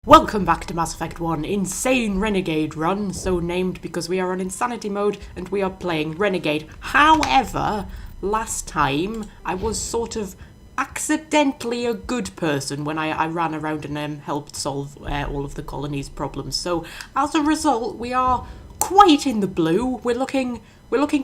Welcome back to Mass Effect 1 Insane Renegade Run, so named because we are on insanity mode and we are playing Renegade. However, last time I was sort of accidentally a good person when I ran around and helped solve all of the colony's problems. So as a result, we are quite in the blue. We're looking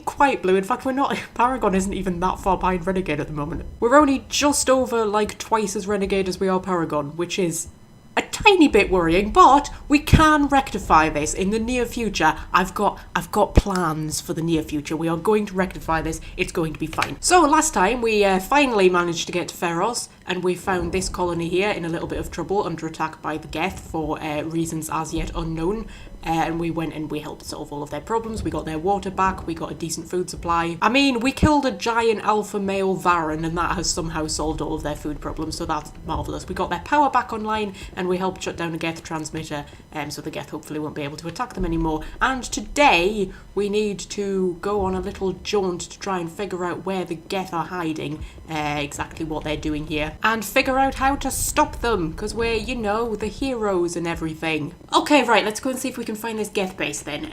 quite blue. In fact, we're not. Paragon isn't even that far behind Renegade at the moment. We're only just over like twice as Renegade as we are Paragon, which is a tiny bit worrying, but we can rectify this in the near future. I've got plans for the near future. We are going to rectify this. It's going to be fine. So last time we finally managed to get to Feros, and we found this colony here in a little bit of trouble under attack by the Geth for reasons as yet unknown. And we went and we helped solve all of their problems. We got their water back. We got a decent food supply. I mean, we killed a giant alpha male Varan, and that has somehow solved all of their food problems, so that's marvellous. We got their power back online, and we helped shut down a Geth transmitter, so the Geth hopefully won't be able to attack them anymore. And today, we need to go on a little jaunt to try and figure out where the Geth are hiding, exactly what they're doing here, and figure out how to stop them, because we're, you know, the heroes and everything. Okay, right, let's go and see if we can find this Geth base then.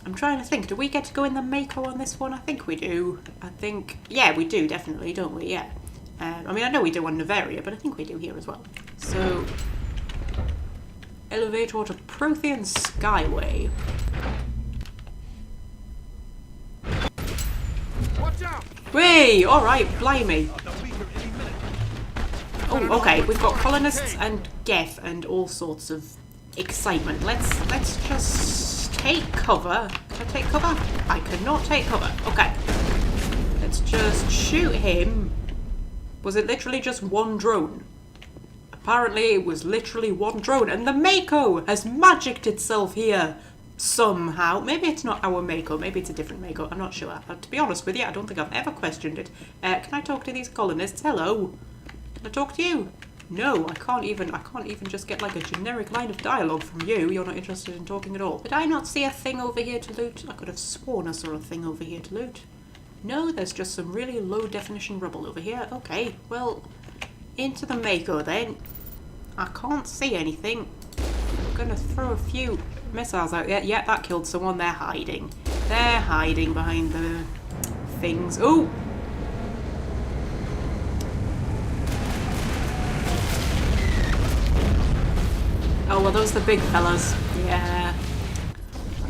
I'm trying to think, do we get to go in the Mako on this one? I think we do. Yeah, we do, definitely, don't we? Yeah. I mean, I know we do on Novaria, but I think we do here as well. So, elevator to Prothean Skyway. Watch out! Whee! Alright, blimey. Oh, okay, we've got colonists and Geth and all sorts of excitement. Let's just take cover. Can I take cover? I cannot take cover. Okay. Let's just shoot him. Was it literally just one drone? Apparently it was literally one drone, and the Mako has magicked itself here somehow. Maybe it's not our Mako, maybe it's a different Mako, I'm not sure. To be honest with you, I don't think I've ever questioned it. Can I talk to these colonists? Hello? Can I talk to you? No, I can't even just get like a generic line of dialogue from you. You're not interested in talking at all. Did I not see a thing over here to loot? I could have sworn I saw a thing over here to loot. No, there's just some really low definition rubble over here. Okay, well, into the Mako then. I can't see anything. I'm gonna throw a few missiles out there. Yeah, that killed someone. They're hiding. They're hiding behind the things. Oh! Oh, well, those are the big fellas. Yeah.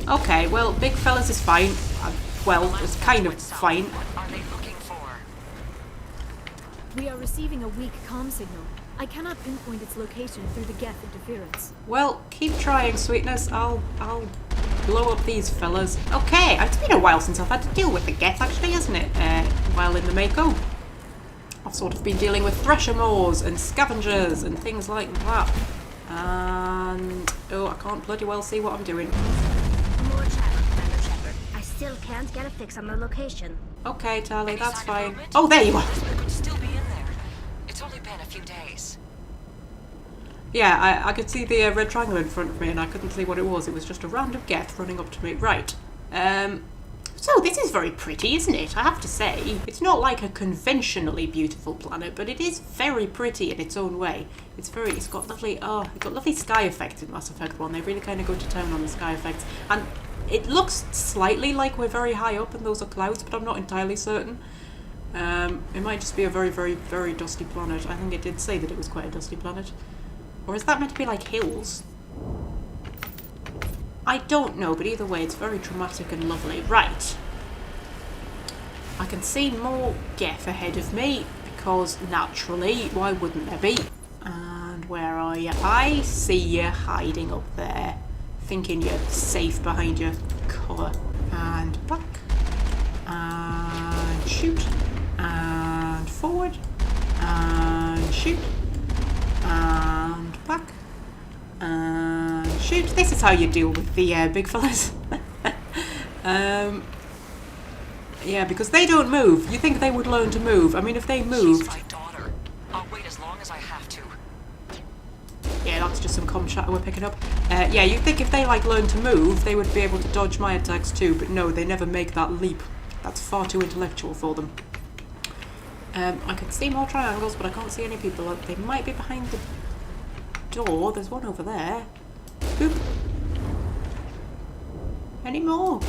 Okay, well, big fellas is fine. Well, it's kind of fine. What are they looking for? We are receiving a weak comm signal. I cannot pinpoint its location through the Geth interference. Well, keep trying, sweetness. I'll blow up these fellas. Okay, it's been a while since I've had to deal with the Geth, actually, hasn't it? While in the Mako. I've sort of been dealing with Thresher Maws and Scavengers and things like that. And oh, I can't bloody well see what I'm doing. More chatter, Commander Shepard. I still can't get a fix on the location. Okay, Tali, that's fine. Oh, there you are. It could still be in there. It's only been a few days. Yeah, I could see the red triangle in front of me, and I couldn't see what it was. It was just a random Geth running up to me. Right. So this is very pretty, isn't it? I have to say. It's not like a conventionally beautiful planet, but it is very pretty in its own way. It's got lovely sky effects in Mass Effect 1. They really kind of go to town on the sky effects. And it looks slightly like we're very high up and those are clouds, but I'm not entirely certain. It might just be a very, very, very dusty planet. I think it did say that it was quite a dusty planet. Or is that meant to be like hills? I don't know, but either way, it's very dramatic and lovely. Right. I can see more Geth ahead of me, because naturally, why wouldn't there be? And where are you? I see you hiding up there, thinking you're safe behind your cover. And back. And shoot. And forward. And shoot. And back. And shoot. This is how you deal with the big fellas. Yeah, because they don't move. You think they would learn to move. I mean, if they moved... She's my daughter. I'll wait as long as I have to. Yeah, that's just some comm chatter we're picking up. Yeah, you'd think if they, like, learned to move, they would be able to dodge my attacks too, but no, they never make that leap. That's far too intellectual for them. I can see more triangles, but I can't see any people. They might be behind the door. There's one over there. Boop. Any more?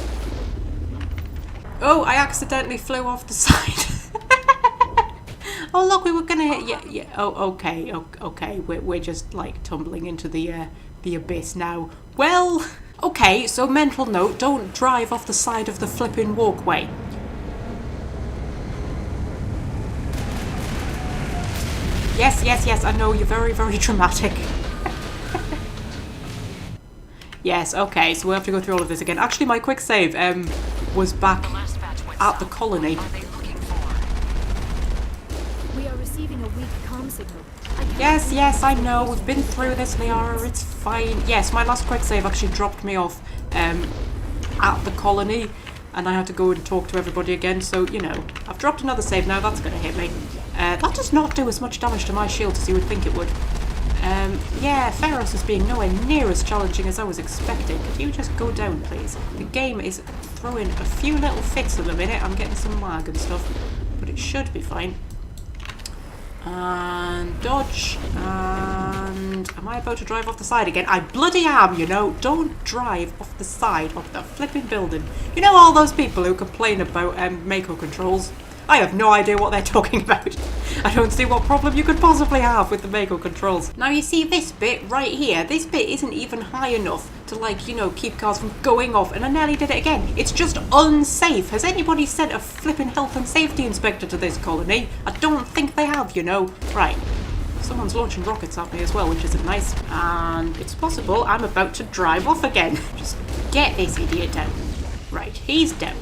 Oh, I accidentally flew off the side. Oh, look, we were gonna hit... Yeah. Oh, okay. Okay. We're just, like, tumbling into the abyss now. Well... Okay, so mental note, don't drive off the side of the flipping walkway. Yes, I know, you're very, very dramatic. Yes, okay, so we'll have to go through all of this again. Actually, my quick save was back at the colony. We are receiving a weak comm signal. Yes, I know. We've been through this, Liara. It's fine. Yes, my last quick save actually dropped me off at the colony, and I had to go and talk to everybody again. So, you know, I've dropped another save now. That's going to hit me. That does not do as much damage to my shield as you would think it would. Yeah, Pharos is being nowhere near as challenging as I was expecting. Could you just go down, please? The game is throwing a few little fits at the minute. I'm getting some lag and stuff, but it should be fine. And dodge, and am I about to drive off the side again? I bloody am, you know. Don't drive off the side of the flipping building. You know all those people who complain about Mako controls? I have no idea what they're talking about. I don't see what problem you could possibly have with the Mako controls. Now you see this bit right here, this bit isn't even high enough to, like, you know, keep cars from going off, and I nearly did it again. It's just unsafe. Has anybody sent a flipping health and safety inspector to this colony? I don't think they have, you know. Right. Someone's launching rockets at me as well, which isn't nice. And it's possible I'm about to drive off again. Just get this idiot down. Right, he's down.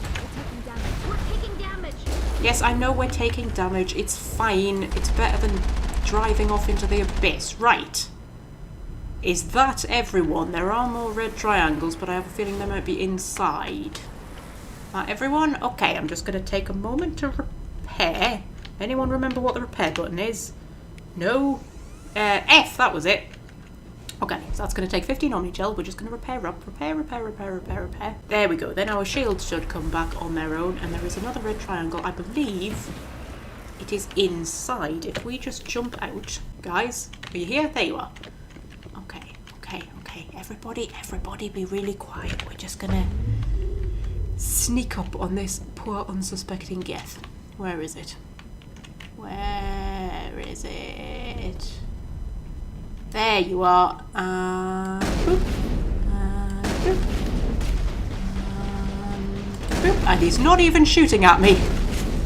Yes, I know we're taking damage. It's fine. It's better than driving off into the abyss. Right. Is that everyone? There are more red triangles, but I have a feeling they might be inside. Everyone? Okay, I'm just going to take a moment to repair. Anyone remember what the repair button is? No? F, that was it. Okay, so that's going to take 15 Omni-Gel. We're just going to repair up. Repair. There we go. Then our shields should come back on their own. And there is another red triangle. I believe it is inside. If we just jump out. Guys, are you here? There you are. Okay. Everybody be really quiet. We're just going to sneak up on this poor unsuspecting Geth. Where is it? Where is it? There you are. Boop. Boop. Boop. And he's not even shooting at me.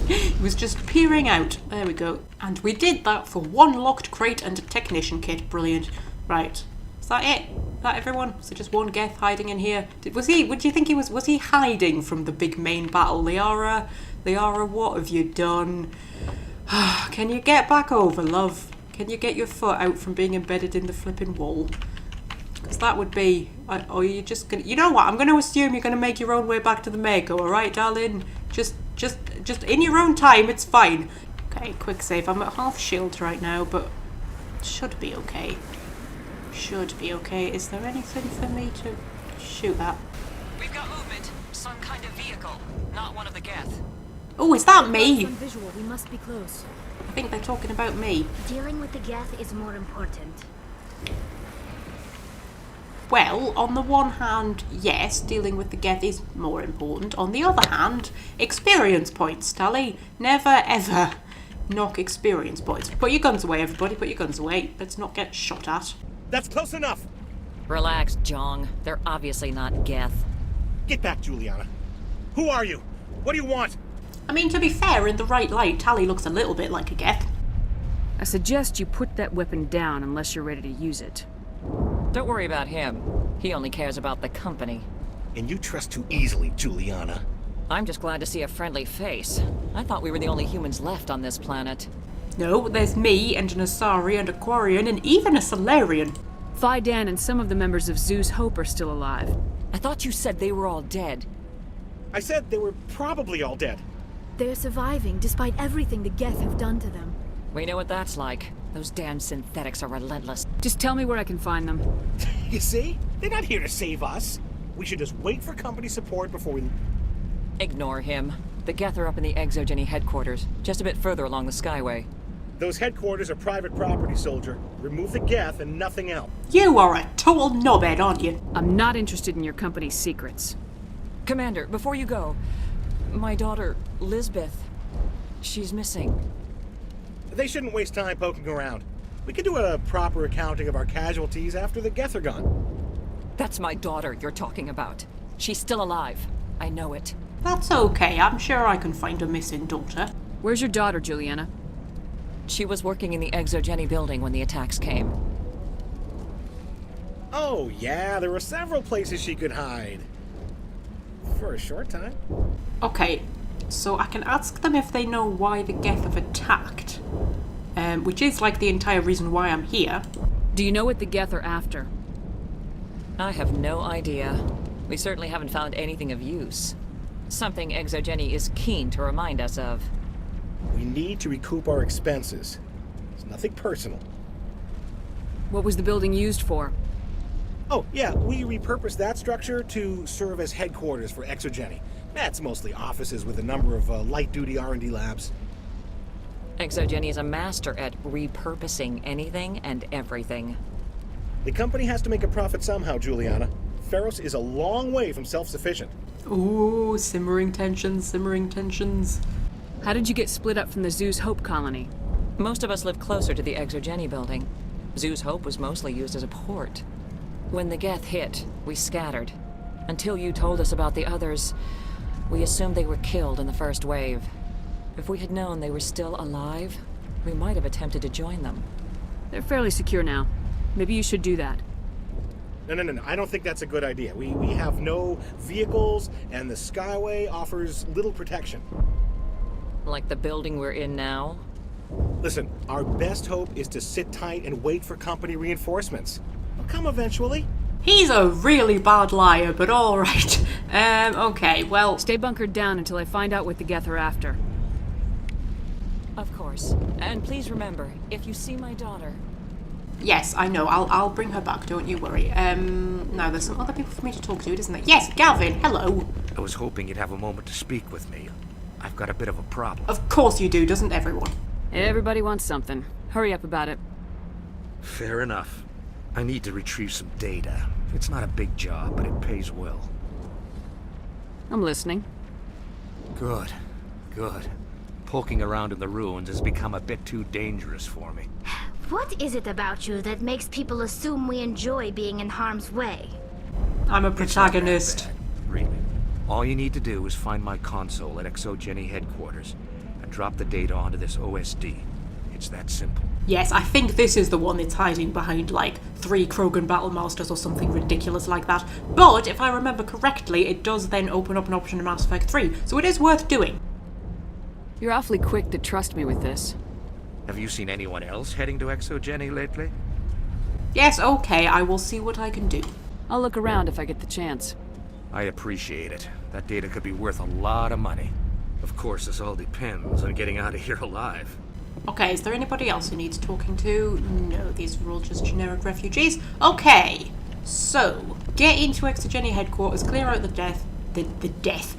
He was just peering out. There we go. And we did that for one locked crate and a technician kit. Brilliant. Right. Is that it? Is that everyone? Was it just one Geth hiding in here? Would you think was he hiding from the big main battle? Liara, what have you done? Can you get back over, love? Can you get your foot out from being embedded in the flipping wall? Because that would be... Or you're just going to... You know what? I'm going to assume you're going to make your own way back to the Mako, alright, darling? Just in your own time, it's fine. Okay, quick save. I'm at half shield right now, but should be okay. Should be okay. Is there anything for me to shoot at? We've got movement. Some kind of vehicle. Not one of the Geth. Oh, is that me? Visual. We must be close. I think they're talking about me. Dealing with the Geth is more important. Well, on the one hand, yes, dealing with the Geth is more important. On the other hand, experience points, Tally. Never, ever knock experience points. Put your guns away, everybody. Put your guns away. Let's not get shot at. That's close enough. Relax, Jong. They're obviously not Geth. Get back, Juliana. Who are you? What do you want? I mean, to be fair, in the right light, Tally looks a little bit like a Geth. I suggest you put that weapon down unless you're ready to use it. Don't worry about him. He only cares about the company. And you trust too easily, Juliana. I'm just glad to see a friendly face. I thought we were the only humans left on this planet. No, there's me and an Asari and a Quarian and even a Solarian. Fidan and some of the members of Zoo's Hope are still alive. I thought you said they were all dead. I said they were probably all dead. They're surviving despite everything the Geth have done to them. We know what that's like. Those damn synthetics are relentless. Just tell me where I can find them. You see? They're not here to save us. We should just wait for company support before we... Ignore him. The Geth are up in the Exogeny headquarters, just a bit further along the Skyway. Those headquarters are private property, soldier. Remove the Geth and nothing else. You are a total knobhead, aren't you? I'm not interested in your company's secrets. Commander, before you go, my daughter, Lisbeth, she's missing. They shouldn't waste time poking around. We could do a proper accounting of our casualties after the Geth are gone. That's my daughter you're talking about. She's still alive. I know it. That's okay. I'm sure I can find a missing daughter. Where's your daughter, Juliana? She was working in the Exogeny building when the attacks came. Oh, yeah, there were several places she could hide. For a short time. Okay, so I can ask them if they know why the Geth have attacked. Which is like the entire reason why I'm here. Do you know what the Geth are after? I have no idea. We certainly haven't found anything of use. Something Exogeny is keen to remind us of. We need to recoup our expenses. It's nothing personal. What was the building used for? Oh, yeah, we repurposed that structure to serve as headquarters for Exogeny. That's mostly offices with a number of light-duty R&D labs. Exogeny is a master at repurposing anything and everything. The company has to make a profit somehow, Juliana. Feros is a long way from self-sufficient. Ooh, simmering tensions, simmering tensions. How did you get split up from the Zeus Hope colony? Most of us live closer to the Exogeny building. Zeus Hope was mostly used as a port. When the Geth hit, we scattered. Until you told us about the others, we assumed they were killed in the first wave. If we had known they were still alive, we might have attempted to join them. They're fairly secure now. Maybe you should do that. No. I don't think that's a good idea. We have no vehicles, and the Skyway offers little protection. Like the building we're in now? Listen, our best hope is to sit tight and wait for company reinforcements. They'll come eventually. He's a really bad liar, but alright. Okay, well... Stay bunkered down until I find out what the Geth are after. Of course. And please remember, if you see my daughter... Yes, I know. I'll bring her back, don't you worry. Now there's some other people for me to talk to, isn't there? Yes, Gavin, hello! I was hoping you'd have a moment to speak with me. I've got a bit of a problem. Of course you do, doesn't everyone? Everybody wants something. Hurry up about it. Fair enough. I need to retrieve some data. It's not a big job, but it pays well. I'm listening. Good. Poking around in the ruins has become a bit too dangerous for me. What is it about you that makes people assume we enjoy being in harm's way? I'm a It's not that protagonist. bad, really. All you need to do is find my console at Exogeny headquarters and drop the data onto this OSD. It's that simple. Yes, I think this is the one that's hiding behind, like, 3 Krogan Battlemasters or something ridiculous like that. But, if I remember correctly, it does then open up an option in Mass Effect 3, so it is worth doing. You're awfully quick to trust me with this. Have you seen anyone else heading to Exogeny lately? Yes, okay, I will see what I can do. I'll look around if I get the chance. I appreciate it. That data could be worth a lot of money. Of course, this all depends on getting out of here alive. Okay, is there anybody else who needs talking to? No, these are all just generic refugees. Okay, so, get into Exogeny headquarters, clear out the death. The death.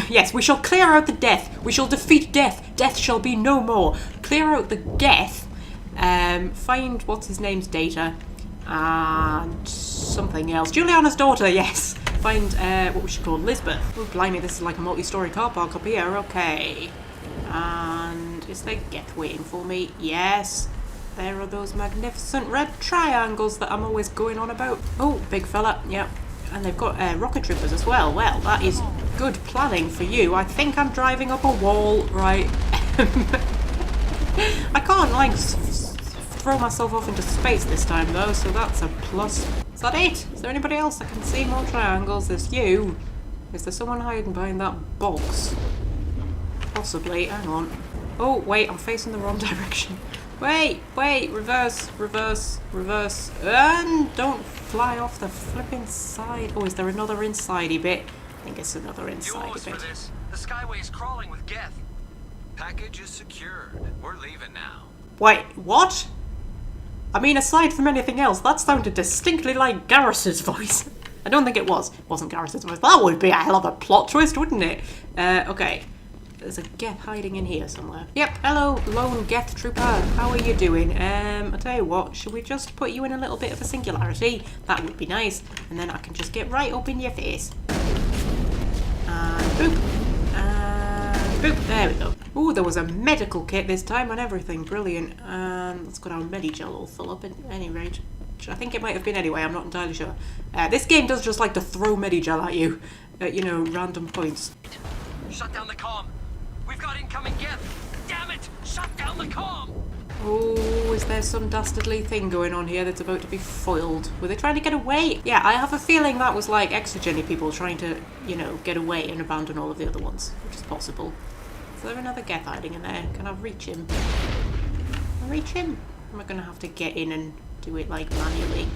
Yes, we shall clear out the death. We shall defeat death. Death shall be no more. Clear out the Geth. Find what's-his-name's data. And something else. Juliana's daughter, yes. Find, what we should call Lisbon. Oh, blimey, this is like a multi-story car park up here. Okay. And is there Geth waiting for me? Yes. There are those magnificent red triangles that I'm always going on about. Oh, big fella. Yep. And they've got rocket troopers as well. Well, that is good planning for you. I think I'm driving up a wall, right? I can't, like, throw myself off into space this time, though, so that's a plus. Is that it? Is there anybody else I can see? More triangles. There's you. Is there someone hiding behind that box? Possibly. Hang on. Oh, wait, I'm facing the wrong direction. Wait, reverse, and don't fly off the flipping side. Oh, is there another insidey bit? I think it's another insidey bit. For this. The Skyway's crawling with Geth. Package is secured. We're leaving now. Wait, what? I mean, aside from anything else, that sounded distinctly like Garrus's voice. I don't think it was. It wasn't Garrus's voice. That would be a hell of a plot twist, wouldn't it? Okay. there's a Geth hiding in here somewhere. Yep, hello, lone Geth trooper. How are you doing? I'll tell you what, should we just put you in a little bit of a singularity? That would be nice. And then I can just get right up in your face. And boop. And boop. There we go. Ooh, there was a medical kit this time and everything. Brilliant. Let's get our Medigel all full up at any rate. I think it might have been anyway, I'm not entirely sure. This game does just like to throw Medigel at you. At, you know, random points. Shut down the comm. We've got incoming Geth. Damn it! Shut down the comm. Oh, is there some dastardly thing going on here that's about to be foiled? Were they trying to get away? Yeah, I have a feeling that was like exogeny people trying to, you know, get away and abandon all of the other ones, which is possible. Is there another Geth hiding in there? Can I reach him? Can I reach him? Am I gonna have to get in and do it like manually?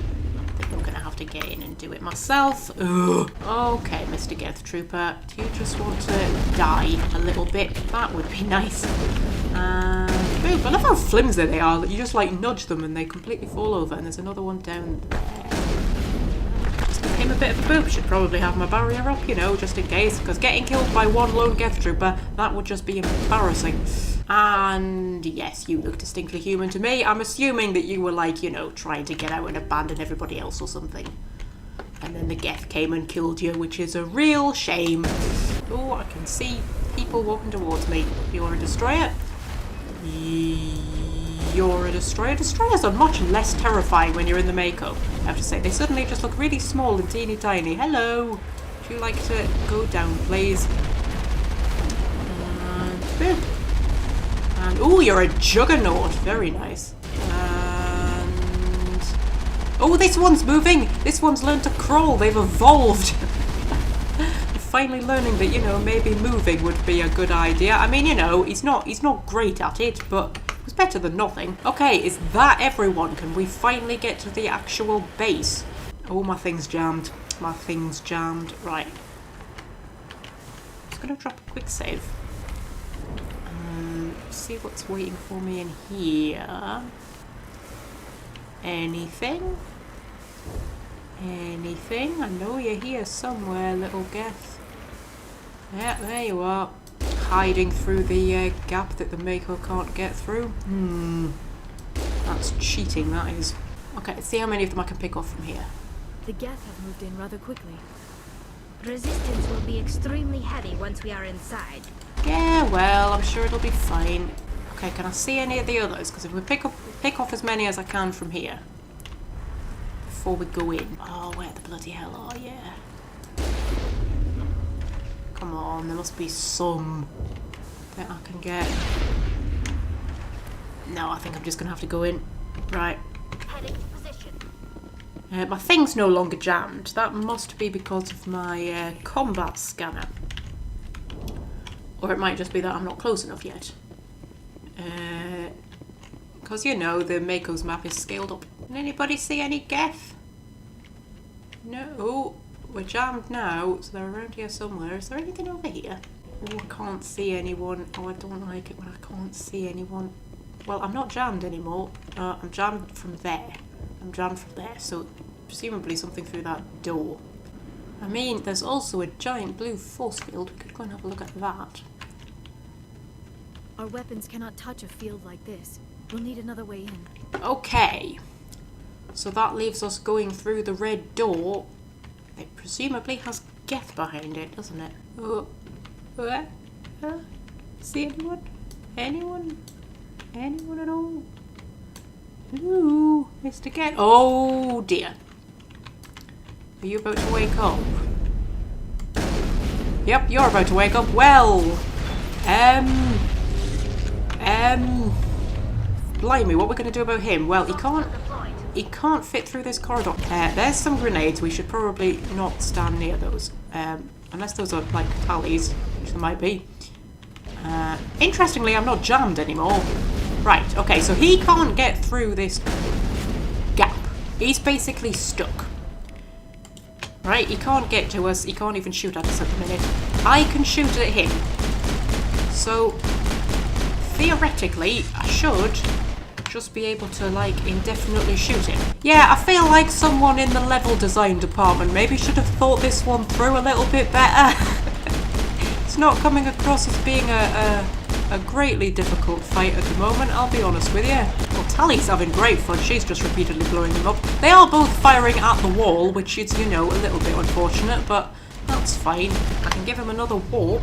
I think I'm gonna have to get in and do it myself. Ugh. Okay, Mr. Geth Trooper, do you just want to die a little bit? That would be nice. Boop. I love how flimsy they are. You just like nudge them and they completely fall over. And there's another one down there. Just give him a bit of a boop. Should probably have my barrier up, you know, just in case. Because getting killed by one lone Geth Trooper, that would just be embarrassing. And yes, you look distinctly human to me. I'm assuming that you were like, you know, trying to get out and abandon everybody else or something. And then the Geth came and killed you, which is a real shame. Oh, I can see people walking towards me. You're a destroyer? You're a destroyer? Destroyers are much less terrifying when you're in the Mako, I have to say. They suddenly just look really small and teeny tiny. Hello! Would you like to go down, please? And boop. And oh, you're a juggernaut. Very nice. And oh, this one's moving. This one's learned to crawl. They've evolved. Finally learning that, you know, maybe moving would be a good idea. I mean, you know, he's not great at it, but it's better than nothing. Okay, is that everyone? Can we finally get to the actual base? Oh, my thing's jammed. My thing's jammed. Right. I'm just gonna drop a quick save. See what's waiting for me in here. Anything? Anything? I know you're here somewhere, little Geth. Yeah, there you are. Hiding through the gap that the Mako can't get through. That's cheating, that is. Okay, let's see how many of them I can pick off from here. The Geth have moved in rather quickly. Resistance will be extremely heavy once we are inside. Yeah, well, I'm sure it'll be fine. Okay, can I see any of the others? Because if we pick off as many as I can from here before we go in. Oh, where the bloody hell are you? Come on, there must be some that I can get. No, I think I'm just gonna have to go in. Right. Heading to position. My thing's no longer jammed. That must be because of my combat scanner. Or it might just be that I'm not close enough yet. Because, you know, the Mako's map is scaled up. Can anybody see any Geth? No. Oh, we're jammed now, so they're around here somewhere. Is there anything over here? Oh, I can't see anyone. Oh, I don't like it when I can't see anyone. Well, I'm not jammed anymore. I'm jammed from there. I'm jammed from there, so presumably something through that door. I mean, there's also a giant blue force field. We could go and have a look at that. Our weapons cannot touch a field like this. We'll need another way in. Okay. So that leaves us going through the red door. It presumably has Geth behind it, doesn't it? Oh. See anyone? Anyone? Anyone at all? Hello, Mr. Geth. Oh dear. Are you about to wake up? Yep, you're about to wake up. Well, blimey, what we're going to do about him? Well, he can't fit through this corridor. There's some grenades. We should probably not stand near those. Unless those are, like, tallies, which there might be. Interestingly, I'm not jammed anymore. Right, okay, so he can't get through this gap. He's basically stuck. Right, he can't get to us. He can't even shoot at us at the minute. I can shoot at him. So, theoretically, I should just be able to, like, indefinitely shoot him. Yeah, I feel like someone in the level design department maybe should have thought this one through a little bit better. It's not coming across as being a greatly difficult fight at the moment, I'll be honest with you. Well, Tally's having great fun. She's just repeatedly blowing them up. They are both firing at the wall, which is, you know, a little bit unfortunate, but that's fine. I can give him another warp.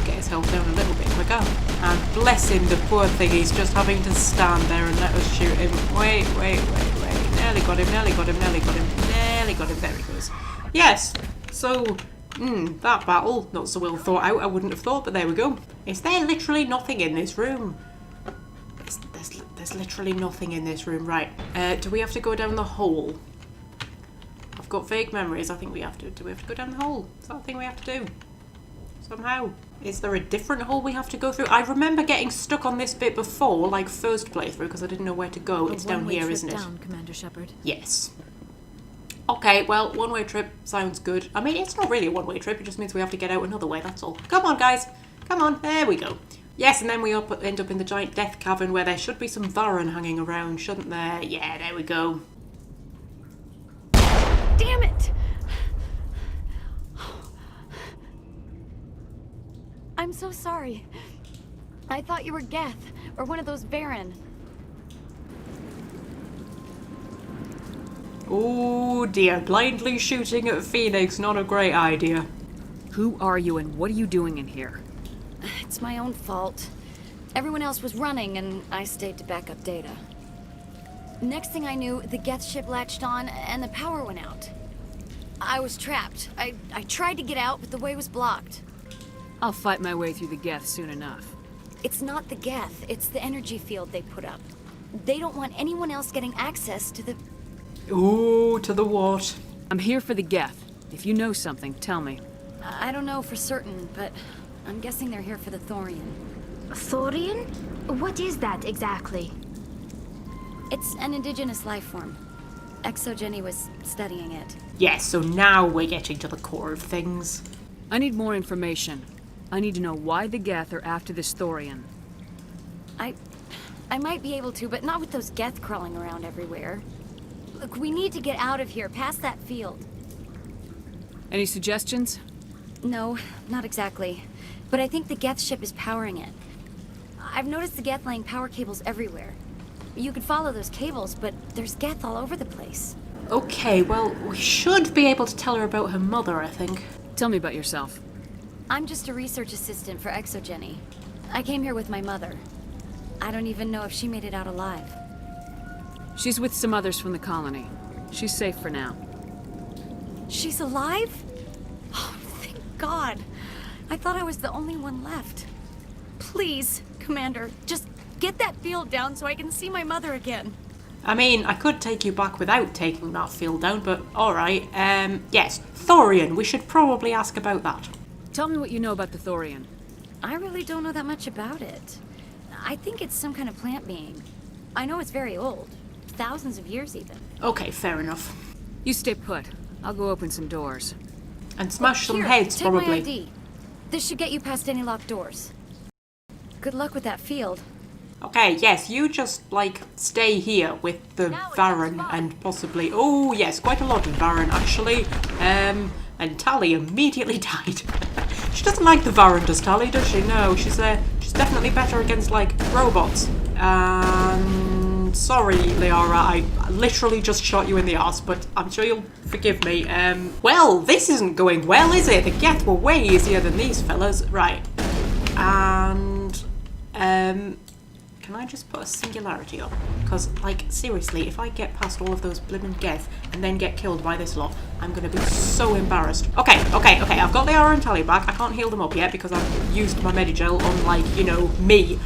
Get his health down a little bit quicker. And bless him, the poor thing, he's just having to stand there and let us shoot him. Wait. Nearly got him. There he goes. Yes, so, that battle, not so well thought out, I wouldn't have thought, but there we go. Is there literally nothing in this room? There's literally nothing in this room. Right, do we have to go down the hole? I've got vague memories, I think we have to. Do we have to go down the hole? Is that a thing we have to do? Somehow. Is there a different hole we have to go through? I remember getting stuck on this bit before, like first playthrough, because I didn't know where to go. It's down here, isn't it? Down, Commander Shepard. Yes. Okay, well, one-way trip sounds good. I mean, it's not really a one-way trip, it just means we have to get out another way, that's all. Come on, guys. Come on, there we go. Yes, and then we end up in the giant death cavern where there should be some Varen hanging around, shouldn't there? Yeah, there we go. Damn it! I'm so sorry. I thought you were Geth, or one of those Varen. Oh dear, blindly shooting at Phoenix, not a great idea. Who are you and what are you doing in here? It's my own fault. Everyone else was running, and I stayed to back up data. Next thing I knew, the Geth ship latched on, and the power went out. I was trapped. I tried to get out, but the way was blocked. I'll fight my way through the Geth soon enough. It's not the Geth, it's the energy field they put up. They don't want anyone else getting access to the... Ooh, to the what? I'm here for the Geth. If you know something, tell me. I don't know for certain, but I'm guessing they're here for the Thorian. Thorian? What is that exactly? It's an indigenous life form. Exogeny was studying it. Yes, so now we're getting to the core of things. I need more information. I need to know why the Geth are after this Thorian. I might be able to, but not with those Geth crawling around everywhere. Look, we need to get out of here, past that field. Any suggestions? No, not exactly. But I think the Geth ship is powering it. I've noticed the Geth laying power cables everywhere. You could follow those cables, but there's Geth all over the place. Okay, well, we should be able to tell her about her mother, I think. Tell me about yourself. I'm just a research assistant for Exogeny. I came here with my mother. I don't even know if she made it out alive. She's with some others from the colony. She's safe for now. She's alive? Oh, thank God. I thought I was the only one left. Please, Commander, just get that field down so I can see my mother again. I mean, I could take you back without taking that field down, but alright. Yes, Thorian, we should probably ask about that. Tell me what you know about the Thorian. I really don't know that much about it. I think it's some kind of plant being. I know it's very old. Thousands of years, even. Okay, fair enough. You stay put. I'll go open some doors. And smash some Here, heads, take probably. my ID. This should get you past any locked doors. Good luck with that field. Okay, yes, you just, like, stay here with the Varen and possibly... Oh, yes, quite a lot of Varen, actually. And Tally immediately died. She doesn't like the Varen, does Tally, does she? No, she's definitely better against, like, robots. Sorry, Liara, I literally just shot you in the arse, but I'm sure you'll forgive me. Well, this isn't going well, is it? The Geth were way easier than these fellas. Right. And, can I just put a singularity up? Because, like, seriously, if I get past all of those blimmin' Geth and then get killed by this lot, I'm gonna be so embarrassed. Okay, I've got Liara and Tally back. I can't heal them up yet because I've used my Medigel on, like, you know, me.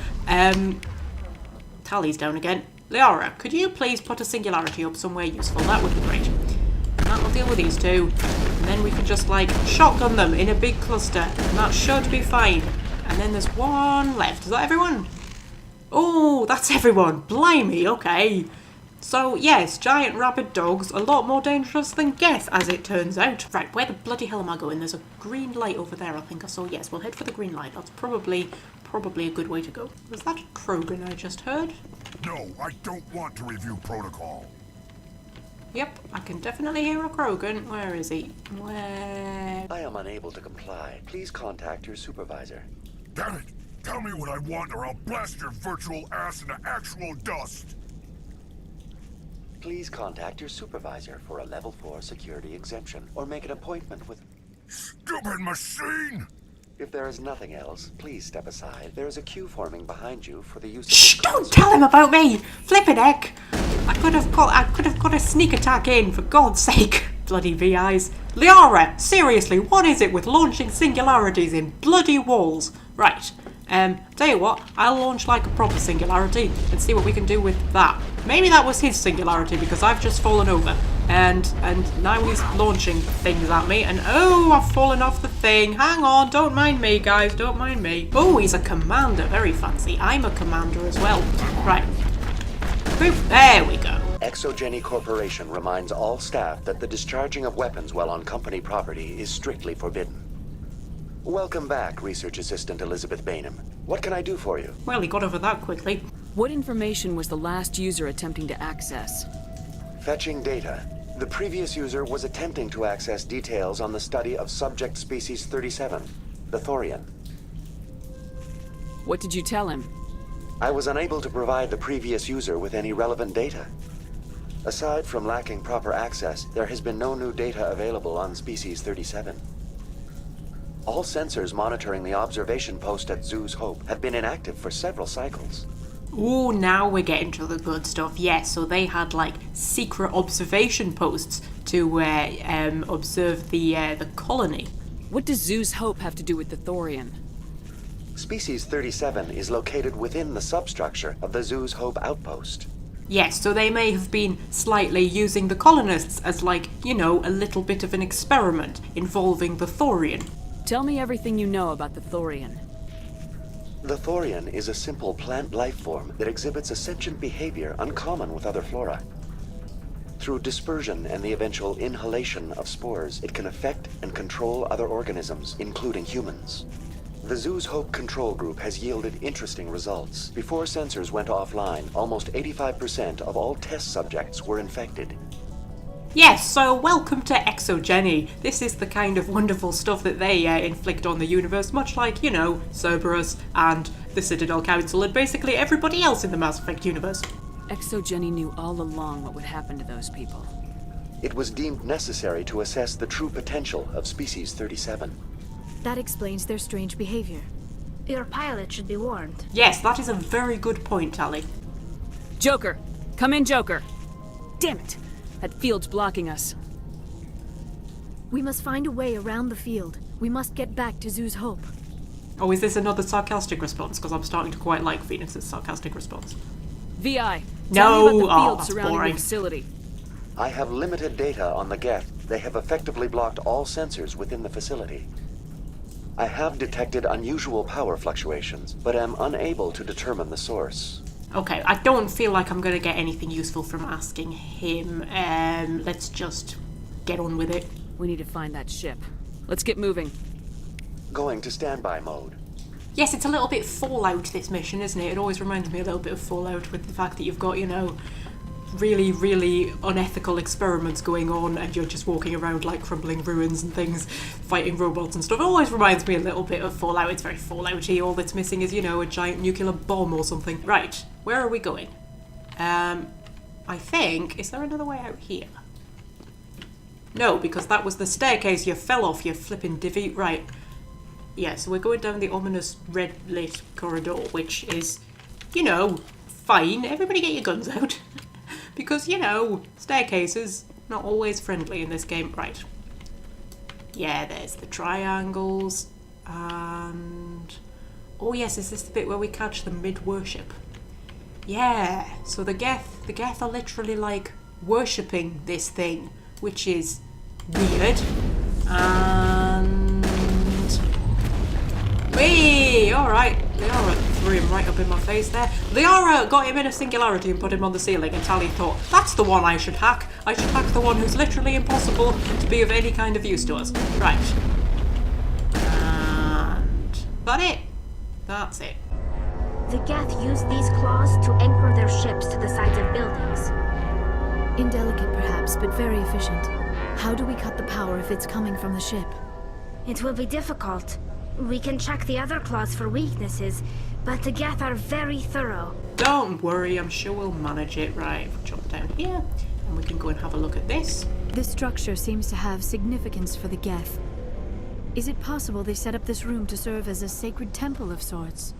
Tally's down again. Liara, could you please put a singularity up somewhere useful? That would be great. And that'll deal with these two. And then we can just, like, shotgun them in a big cluster. And that should be fine. And then there's one left. Is that everyone? Oh, that's everyone. Blimey, okay. So, yes, giant rabid dogs, a lot more dangerous than Geth, as it turns out. Right, where the bloody hell am I going? There's a green light over there, I think I saw. Yes, we'll head for the green light. That's probably a good way to go. Was that Krogan I just heard? No, I don't want to review protocol. Yep, I can definitely hear a Krogan. Where is he? Where? I am unable to comply. Please contact your supervisor. Damn it! Tell me what I want or I'll blast your virtual ass into actual dust! Please contact your supervisor for a level 4 security exemption or make an appointment with... Stupid machine! If there is nothing else, please step aside. There is a queue forming behind you for the use of... Shh! Don't tell him about me! Flippin' heck! I could have got a sneak attack in, for God's sake! Bloody VIs. Liara! Seriously, what is it with launching singularities in bloody walls? Right. Tell you what, I'll launch like a proper singularity and see what we can do with that. Maybe that was his singularity because I've just fallen over. And now he's launching things at me and oh, I've fallen off the thing. Hang on, don't mind me, guys, don't mind me. Oh, he's a commander, very fancy. I'm a commander as well. Right. Boop, there we go. Exogeny Corporation reminds all staff that the discharging of weapons while on company property is strictly forbidden. Welcome back, Research Assistant Elizabeth Bainham. What can I do for you? Well, he got over that quickly. What information was the last user attempting to access? Fetching data. The previous user was attempting to access details on the study of subject species 37, the Thorian. What did you tell him? I was unable to provide the previous user with any relevant data. Aside from lacking proper access, there has been no new data available on species 37. All sensors monitoring the observation post at Zoo's Hope have been inactive for several cycles. Oh, now we're getting to the good stuff. Yes, so they had like secret observation posts to observe the colony. What does Zoo's Hope have to do with the Thorian? Species 37 is located within the substructure of the Zoo's Hope outpost. Yes, so they may have been slightly using the colonists as like, you know, a little bit of an experiment involving the Thorian. Tell me everything you know about the Thorian. The Thorian is a simple plant life form that exhibits a sentient behavior uncommon with other flora. Through dispersion and the eventual inhalation of spores, it can affect and control other organisms, including humans. The Zoo's Hope control group has yielded interesting results. Before sensors went offline, almost 85% of all test subjects were infected. Yes, so welcome to Exogeny. This is the kind of wonderful stuff that they inflict on the universe, much like, you know, Cerberus and the Citadel Council and basically everybody else in the Mass Effect universe. Exogeny knew all along what would happen to those people. It was deemed necessary to assess the true potential of Species 37. That explains their strange behavior. Your pilot should be warned. Yes, that is a very good point, Tally. Joker! Come in, Joker! Damn it! That field's blocking us. We must find a way around the field. We must get back to Zoo's Hope. Oh, is this another sarcastic response? Because I'm starting to quite like Phoenix's sarcastic response. VI, No! tell me about the Oh, field that's surrounding boring. the facility. I have limited data on the Geth. They have effectively blocked all sensors within the facility. I have detected unusual power fluctuations, but am unable to determine the source. Okay, I don't feel like I'm going to get anything useful from asking him. Let's just get on with it. We need to find that ship. Let's get moving. Going to standby mode. Yes, it's a little bit Fallout, this mission, isn't it? It always reminds me a little bit of Fallout with the fact that you've got, you know, really, really unethical experiments going on and you're just walking around like crumbling ruins and things, fighting robots and stuff. It always reminds me a little bit of Fallout. It's very Fallout-y. All that's missing is, you know, a giant nuclear bomb or something. Right, where are we going? I think... Is there another way out here? No, because that was the staircase you fell off, you flipping divvy. Right. Yeah, so we're going down the ominous red-lit corridor, which is, you know, fine. Everybody get your guns out. Because, you know, staircases, not always friendly in this game. Right. Yeah, there's the triangles. And... Oh yes, is this the bit where we catch the mid-worship? Yeah, so the Geth are literally, like, worshipping this thing, which is weird. And... Whee! Alright, Liara threw him right up in my face there. Liara got him in a singularity and put him on the ceiling, and Tally thought, that's the one I should hack. I should hack the one who's literally impossible to be of any kind of use to us. Right. And... that it? That's it. The Geth use these claws to anchor their ships to the sides of buildings. Indelicate perhaps, but very efficient. How do we cut the power if it's coming from the ship? It will be difficult. We can check the other claws for weaknesses, but the Geth are very thorough. Don't worry, I'm sure we'll manage it. Right, jump down here, and we can go and have a look at this. This structure seems to have significance for the Geth. Is it possible they set up this room to serve as a sacred temple of sorts?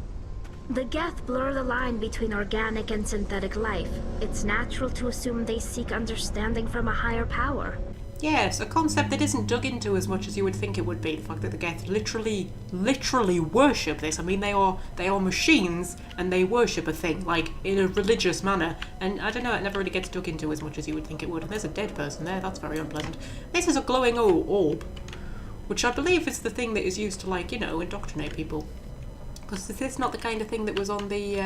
The Geth blur the line between organic and synthetic life. It's natural to assume they seek understanding from a higher power. Yes, a concept that isn't dug into as much as you would think it would be. The fact that the Geth literally worship this. I mean, they are machines, and they worship a thing, like, in a religious manner. And I don't know, it never really gets dug into as much as you would think it would. And there's a dead person there, that's very unpleasant. This is a glowing orb, which I believe is the thing that is used to, like, you know, indoctrinate people. Because is this not the kind of thing that was on the,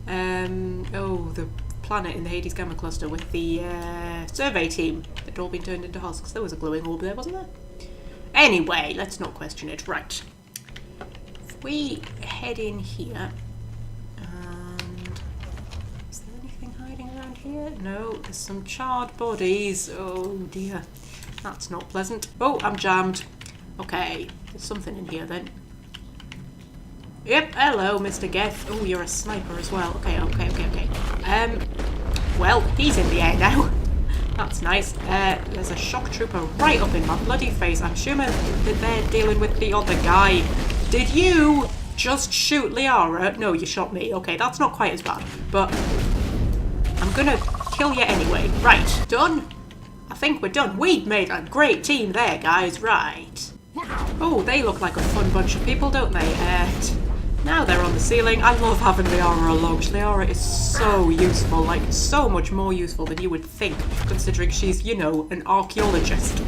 the planet in the Hades Gamma Cluster with the survey team that had all been turned into husks? There was a glowing orb there, wasn't there? Anyway, let's not question it. Right. If we head in here, and is there anything hiding around here? No, there's some charred bodies. Oh dear, that's not pleasant. Oh, I'm jammed. Okay, there's something in here then. Yep, hello, Mr. Geth. Oh, you're a sniper as well. Okay. Well, he's in the air now. That's nice. There's a shock trooper right up in my bloody face. I'm assuming that they're dealing with the other guy. Did you just shoot Liara? No, you shot me. Okay, that's not quite as bad. But I'm gonna kill you anyway. Right, done? I think we're done. We've made a great team there, guys. Right. Oh, they look like a fun bunch of people, don't they? Now they're on the ceiling. I love having Liara along. Liara is so useful, like so much more useful than you would think, considering she's, you know, an archaeologist.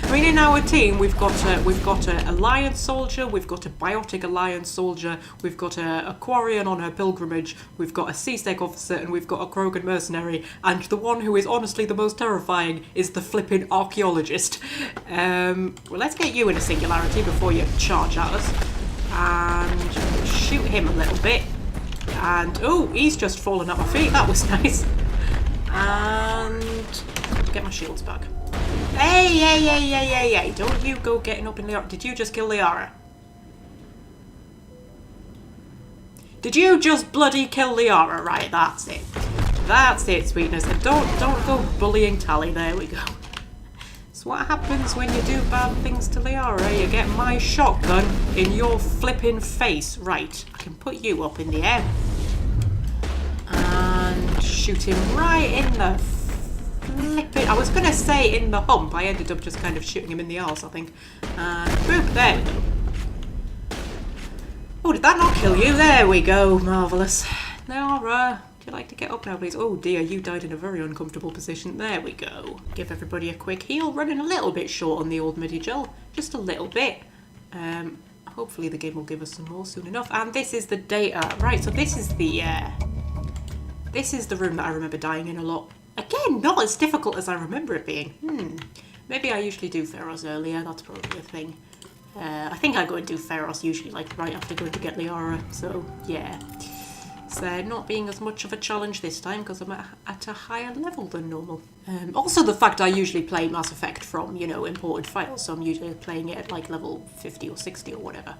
I mean, in our team, we've got a Alliance soldier, we've got a Biotic Alliance soldier, we've got a Quarian on her pilgrimage, we've got a C-Sec officer, and we've got a Krogan mercenary, and the one who is honestly the most terrifying is the flipping archaeologist. Well, let's get you in a singularity before you charge at us. And shoot him a little bit. And, oh, he's just fallen at my feet. That was nice. And get my shields back. Hey. Don't you go getting up in Liara. Did you just kill Liara? Did you just bloody kill Liara? Right, that's it. That's it, sweetness. And don't go bullying Tally. There we go. So what happens when you do bad things to Liara? You get my shotgun in your flipping face. Right, I can put you up in the air. And shoot him right in the flipping... I was going to say in the hump. I ended up just kind of shooting him in the arse, I think. And boop, there we go. Oh, did that not kill you? There we go. Marvellous. Liara... Would you like to get up now, please? Oh dear, you died in a very uncomfortable position. There we go. Give everybody a quick heal. Running a little bit short on the old midi-gel. Just a little bit. Hopefully the game will give us some more soon enough. And this is the data. Right, so this is the room that I remember dying in a lot. Again, not as difficult as I remember it being. Maybe I usually do Pharos earlier. That's probably a thing. I think I go and do Pharos usually, like, right after going to get Liara. So, yeah. So not being as much of a challenge this time because I'm at a higher level than normal. Also the fact I usually play Mass Effect from, you know, imported files, so I'm usually playing it at like level 50 or 60 or whatever,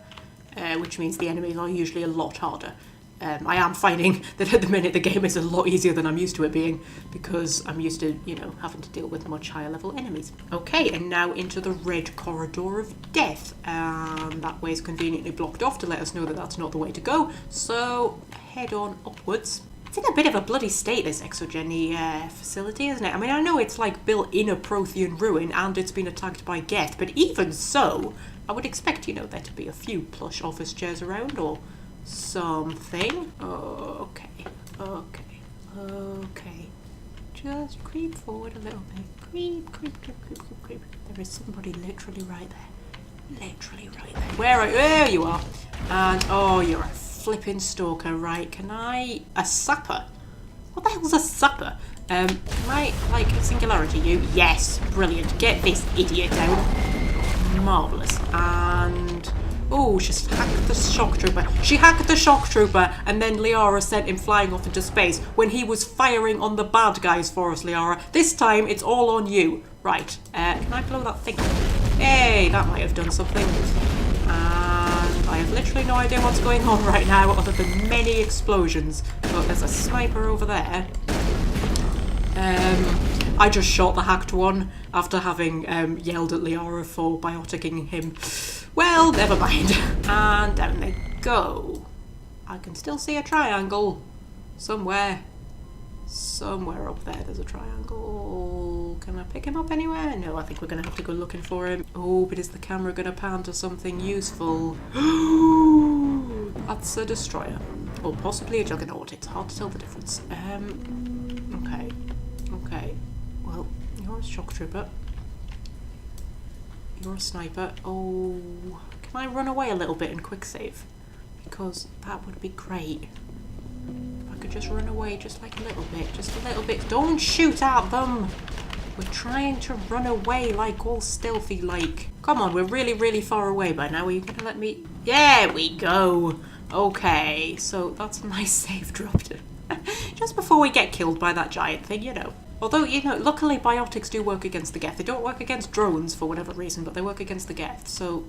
which means the enemies are usually a lot harder. I am finding that at the minute the game is a lot easier than I'm used to it being because I'm used to, you know, having to deal with much higher level enemies. Okay, and now into the red corridor of death. That way is conveniently blocked off to let us know that that's not the way to go. So head on upwards. It's in a bit of a bloody state, this Exogeny facility, isn't it? I mean, I know it's like built in a Prothean ruin and it's been attacked by Geth, but even so, I would expect, you know, there to be a few plush office chairs around or something. Okay. Just creep forward a little bit. Creep. There is somebody literally right there. Where are you? There you are. And, oh, you're a flipping stalker, right? Can I... A sapper? What the hell's a sapper? Can I, like, singularity you? Yes, brilliant. Get this idiot down. Marvellous. And Oh, she's hacked the shock trooper. She hacked the shock trooper, and then Liara sent him flying off into space when he was firing on the bad guys for us, Liara. This time, it's all on you. Right, can I blow that thing up? Hey, that might have done something. And I have literally no idea what's going on right now, other than many explosions. But there's a sniper over there. I just shot the hacked one after having yelled at Liara for bioticking him. Well, never mind. And down they go. I can still see a triangle. Somewhere. Somewhere up there there's a triangle. Can I pick him up anywhere? No, I think we're going to have to go looking for him. Oh, but is the camera going to pan to something useful? That's a destroyer. Or possibly a juggernaut. It's hard to tell the difference. Okay. Okay. Well, you're a shock trooper. You're a sniper. Oh, can I run away a little bit and quick save? Because that would be great. If I could just run away just like a little bit. Just a little bit. Don't shoot at them! We're trying to run away like all stealthy like. Come on, we're really, really far away by now. Are you going to let me... There we go! Okay, so that's a nice save dropped. Just before we get killed by that giant thing, you know. Although, you know, luckily biotics do work against the Geth. They don't work against drones for whatever reason, but they work against the Geth, so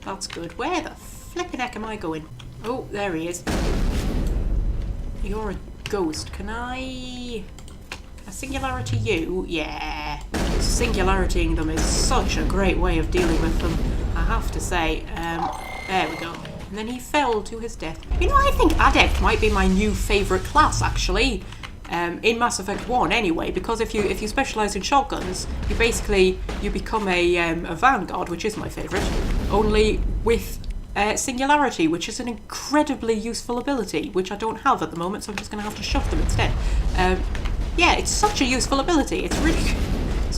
that's good. Where the flippin' heck am I going? Oh, there he is. You're a ghost. Can I singularity you? Yeah. Singularitying them is such a great way of dealing with them, I have to say. There we go. And then he fell to his death. You know, I think Adept might be my new favourite class, actually. In Mass Effect 1 anyway, because if you specialise in shotguns, you become a Vanguard, which is my favourite, only with Singularity, which is an incredibly useful ability, which I don't have at the moment, so I'm just going to have to shove them instead. Yeah, it's such a useful ability. It's really...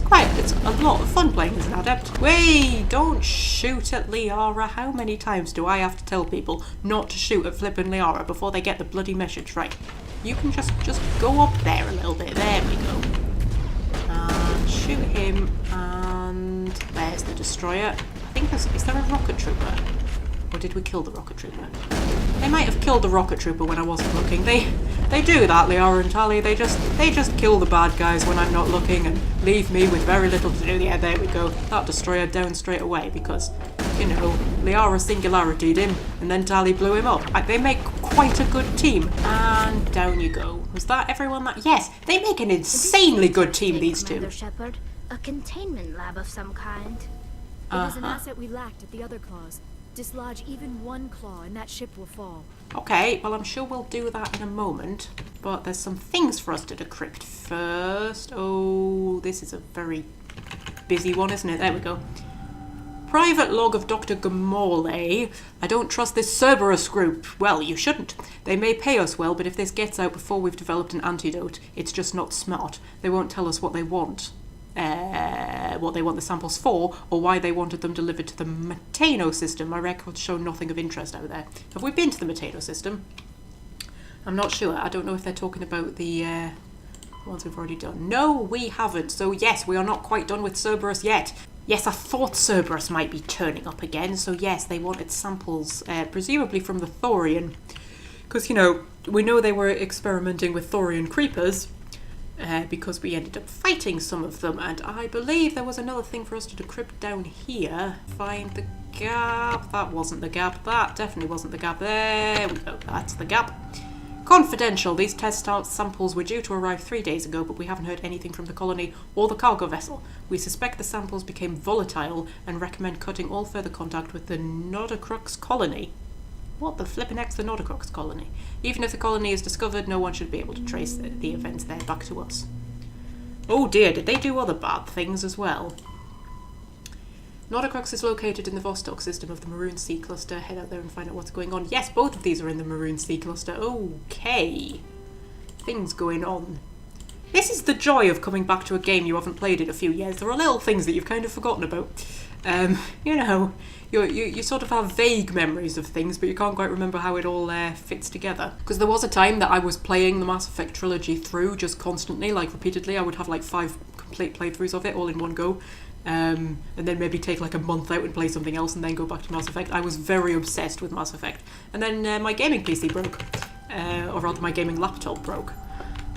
It's a lot of fun playing as an Adept. Wait, don't shoot at Liara. How many times do I have to tell people not to shoot at flippin' Liara before they get the bloody message? Right. You can just go up there a little bit. There we go. And shoot him. And there's the destroyer. I think is there a rocket trooper? Or did we kill the rocket trooper? They might have killed the rocket trooper when I wasn't looking. They do that, Liara and Tali. They just kill the bad guys when I'm not looking and leave me with very little to do. Yeah, there we go. That destroyer down straight away because, you know, Liara singularity'd him and then Tali blew him up. They make quite a good team. And down you go. Was that everyone that... Yes, they make an insanely good team, these two. Commander Shepard, a containment lab of some kind. It is an asset we lacked at the other claws. Dislodge even one claw and that ship will fall. Okay, well I'm sure we'll do that in a moment. But there's some things for us to decrypt first. Oh, this is a very busy one, isn't it? There we go. Private log of Dr. Gamorle. I don't trust this Cerberus group. Well, you shouldn't. They may pay us well, but if this gets out before we've developed an antidote, it's just not smart. They won't tell us what they want. What they want the samples for, or why they wanted them delivered to the Metano system. My records show nothing of interest out there. Have we been to the Metano system? I'm not sure. I don't know if they're talking about the ones we've already done. No, we haven't. So yes, we are not quite done with Cerberus yet. Yes, I thought Cerberus might be turning up again. So yes, they wanted samples, presumably from the Thorian. Because, you know, we know they were experimenting with Thorian creepers. Because we ended up fighting some of them, and I believe there was another thing for us to decrypt down here. Find the gap. That wasn't the gap. That definitely wasn't the gap. There we go. That's the gap. Confidential. These test samples were due to arrive 3 days ago, but we haven't heard anything from the colony or the cargo vessel. We suspect the samples became volatile and recommend cutting all further contact with the Nodacrux colony. What the flippin' heck's the Nodacrux colony? Even if the colony is discovered, no one should be able to trace the events there back to us. Oh dear, did they do other bad things as well? Nodacrux is located in the Vostok system of the Maroon Sea Cluster. Head out there and find out what's going on. Yes, both of these are in the Maroon Sea Cluster. Okay. Things going on. This is the joy of coming back to a game you haven't played in a few years. There are little things that you've kind of forgotten about. You know, you sort of have vague memories of things, but you can't quite remember how it all fits together. Because there was a time that I was playing the Mass Effect trilogy through just constantly, like repeatedly. I would have like 5 complete playthroughs of it all in one go. and then maybe take like a month out and play something else and then go back to Mass Effect. I was very obsessed with Mass Effect. And then my gaming PC broke, or rather my gaming laptop broke.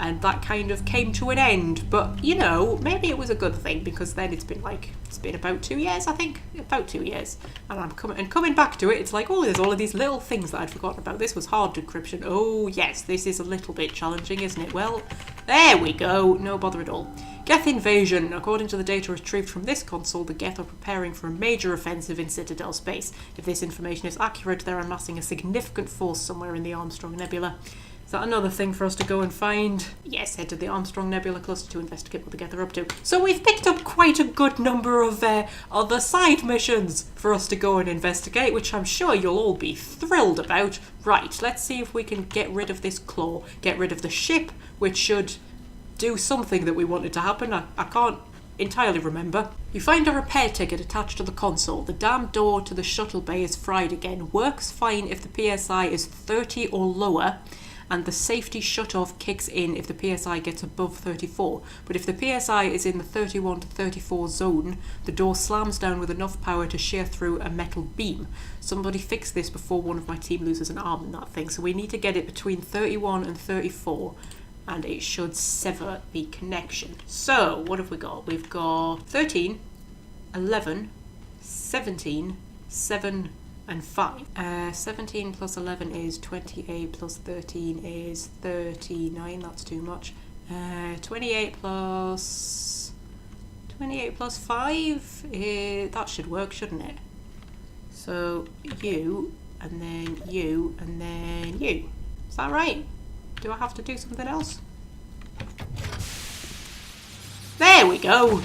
And that kind of came to an end. But, you know, maybe it was a good thing, because then it's been about 2 years, I think. About 2 years. And I'm coming back to it, it's like, oh, there's all of these little things that I'd forgotten about. This was hard decryption. Oh, yes, this is a little bit challenging, isn't it? Well, there we go. No bother at all. Geth invasion. According to the data retrieved from this console, the Geth are preparing for a major offensive in Citadel space. If this information is accurate, they're amassing a significant force somewhere in the Armstrong Nebula. Is that another thing for us to go and find? Yes, head to the Armstrong Nebula cluster to investigate what the Geth are up to. So we've picked up quite a good number of other side missions for us to go and investigate, which I'm sure you'll all be thrilled about. Right, let's see if we can get rid of this claw, get rid of the ship, which should do something that we wanted to happen. I can't entirely remember. You find a repair ticket attached to the console. The damn door to the shuttle bay is fried again. Works fine if the PSI is 30 or lower, and the safety shutoff kicks in if the PSI gets above 34. But if the PSI is in the 31 to 34 zone, the door slams down with enough power to shear through a metal beam. Somebody fix this before one of my team loses an arm in that thing. So we need to get it between 31 and 34, and it should sever the connection. So, what have we got? We've got 13, 11, 17, 7, and 5. 17 plus 11 is 28, plus 13 is 39, that's too much. 28 plus 5, that should work, shouldn't it? So, you, and then you, and then you. Is that right? Do I have to do something else? There we go!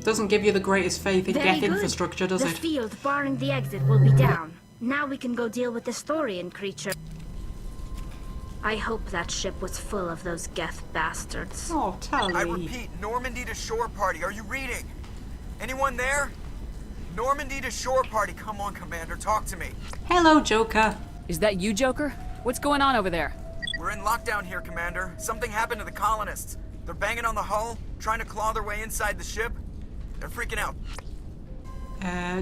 Doesn't give you the greatest faith in Geth infrastructure, does it? The field barring the exit will be down. Now we can go deal with the Thorian creature. I hope that ship was full of those Geth bastards. Oh, Tally. I repeat, Normandy to shore party. Are you reading? Anyone there? Normandy to shore party. Come on, Commander, talk to me. Hello, Joker. Is that you, Joker? What's going on over there? We're in lockdown here, Commander. Something happened to the colonists. They're banging on the hull, trying to claw their way inside the ship. They're freaking out.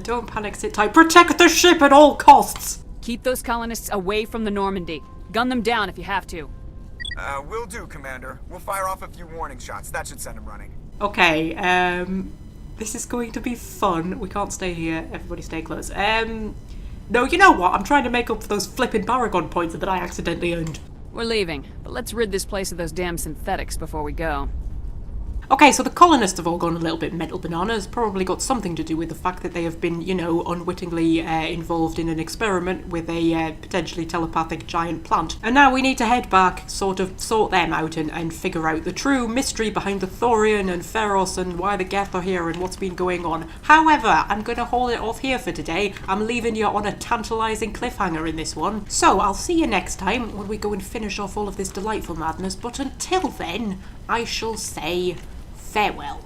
Don't panic, sit tight. Protect the ship at all costs! Keep those colonists away from the Normandy. Gun them down if you have to. Will do, Commander. We'll fire off a few warning shots. That should send them running. Okay, this is going to be fun. We can't stay here. Everybody stay close. No, you know what? I'm trying to make up for those flippin' Paragon points that I accidentally earned. We're leaving, but let's rid this place of those damn synthetics before we go. Okay, so the colonists have all gone a little bit mental bananas, probably got something to do with the fact that they have been, you know, unwittingly involved in an experiment with a potentially telepathic giant plant. And now we need to head back, sort of sort them out and figure out the true mystery behind the Thorian and Feros and why the Geth are here and what's been going on. However, I'm going to hold it off here for today. I'm leaving you on a tantalising cliffhanger in this one. So I'll see you next time when we go and finish off all of this delightful madness, but until then, I shall say farewell.